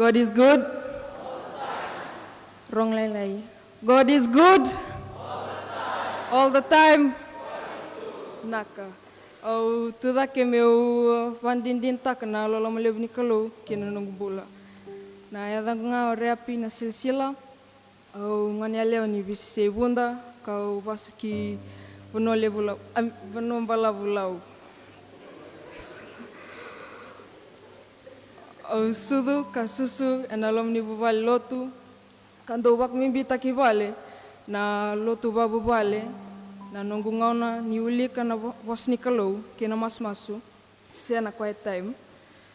God is good. Wrong lai. God is good. All the time. Naka. Au tuda ke meu vandindin tak na lola maleb ni kalau kena nunggu Bula. Na yada nga Reapi Nasilasila. Au ngani aleo ni visi sebunda kau basuki venole bulau venombala bulau. Au sudu ka susu enalom ni bubale lotu. Kando wak mimbi takivale na lotu babu bale. Na nunggu ngauna ni ulika na was ni kalau kena mas-masu siya na quiet time.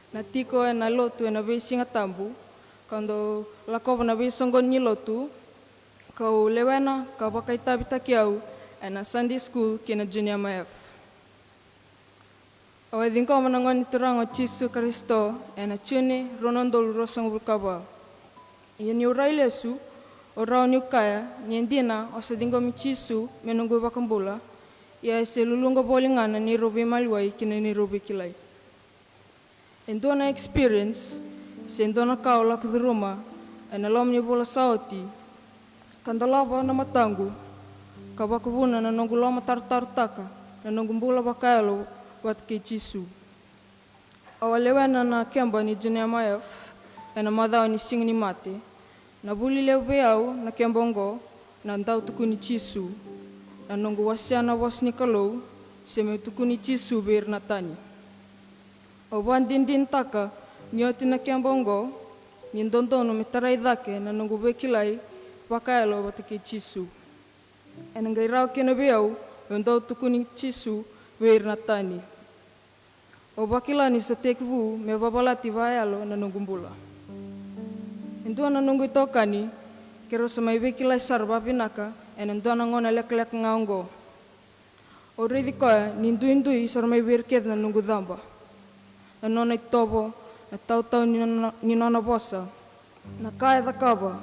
Na tiko na lotu na be Sigatabu kando lako na be songgon ni lotu kau lewena ka bakai tabi takiau na Sunday school kena junior MF. Awai dingko manangon turang o Jisu Kristo na chune ronondol rosang bulkaba. Iyan yu railesu orang ni kaya nyendina osa dingo mi Jisu menunggu bakang Bula ia se lulunga bolingana ni robe malwai kina ni robe kilai. Endo na experience se endo na kau la ke rumah na lom ni Bula sauti kandalaba na matangu kabakubuna na nunggu loma tar taka na nunggu Bula bakalo wat ke Jisu. Awalewena na kemba ni junior MF na madao ni sing ni mate. Na buli leo beau na kembongo na ndau Tukuni Jisu na nungu wasiana was ni kalau seme Tukuni Jisu ber na tani. Oban dindin taka nioti na kembongo ni ndondono mitarai dake na nungu bekilai wakaelo watake Jisu. Enangai rau kena beau ndau Tukuni Jisu ber na tani. Obakilani sa tekvu me babalati Yalo na nungu Bula. Entua na nunggu tokani kero samai bekilai sarba pinaka entua na ngona lek ngaongo. Already koa nindui sarmai berket na nunggu damba. Na nona itobo na tau ni nona bosa. Na kaya takaba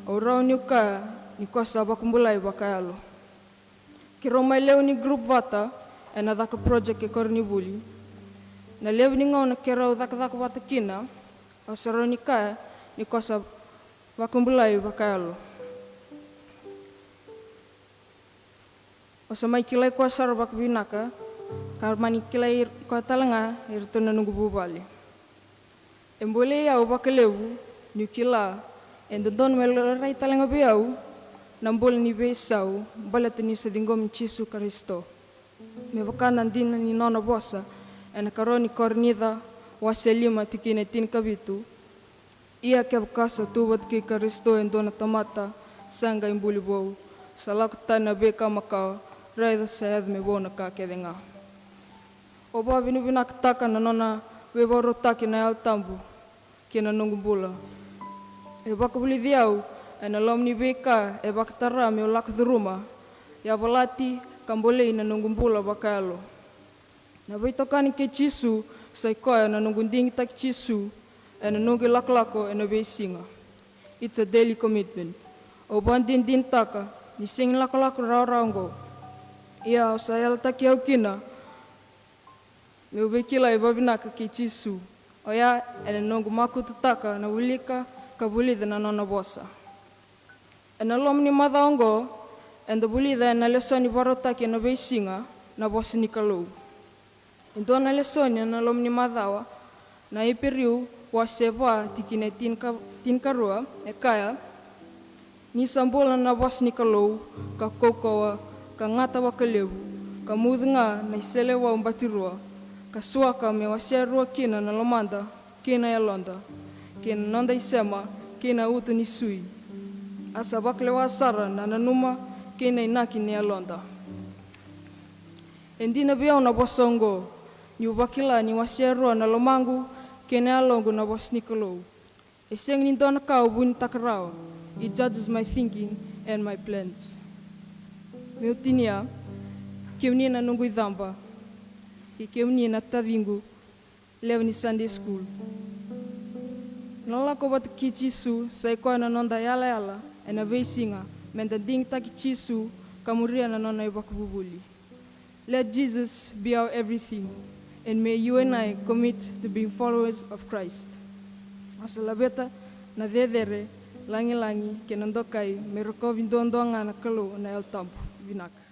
orau ni kaya ni kosa bakumbulai bakayalo. Kero mai leo ni group vata na daka project ke korni buli. Na leo ni ngona kero daka vata kina o sarau ni kaya ni kosa bakumbulai bakayalo. Osa mai kilai kosa bak binaka, karmani kilai ko talanga irto na nunggu bubali. Embole ya bakalewu ni kila endon melrai talanga beau nambol ni besau balat ni sedingom Jisu Kristo. Me bakanan din ni nona bosa ena karoni kornida waselima tikine tin kabitu. Ia ke bekasa tubat ke Kristo yang dona tamata sanga imbuli bau salak tana beka makau raida sayad me bona ka kedenga. Oba binu binak taka na nona weboro taki na altambu kena nunggu Bula. E baka buli diau na lom ni beka e baka tara me ulak rumah ya balati kambole na nunggu Bula bakalo. Na baitokani ke Jisu sai koya na nunggu ding tak Jisu and nunggu lako and a singa. It's a daily commitment. Oban din taka, ni sing lako raurango. Ia sayal takiau kina. Meu bekila ibabinaka ki Jisu. Oya and nunggu maku tutaka na ulika kabulida na nona bosa. And alom ni madaongo and the bulida na lesoni barotaki na singa na bosa ni kalau. Ito na lesoni na alom ni madawa na iperiu waseba tikine tin karua kaya ni sambola na was ni kalau ka kokowa ka ngata wakalewu ka mudnga na iselewa umbatirua ka suaka me waserua kina na lomanda kina ya londa kina nonda isema kina utu ni sui asa baklewa sara na nanuma kina inaki ni ya londa endina biao na bosongo ni ubakila ni waserua na lomangu kena alongo na was ni kalau. Eseng ni dona kau bun takarao. It judges my thinking and my plans. Meu tinia, kiumni na nunggu damba. Kiumni na tavingu, leo ni Sunday school. Nola ko bat ki Jisu, sai ko na nonda yala na beisinga, menda ding taki Jisu, kamuria na nona ibakubuli. Let Jesus be our everything. And may you and I commit to being followers of Christ. Masalabeta na dedere, langi-langi, ke nandokai, me roko vindoandonga na kalu na el tampu, vinaka.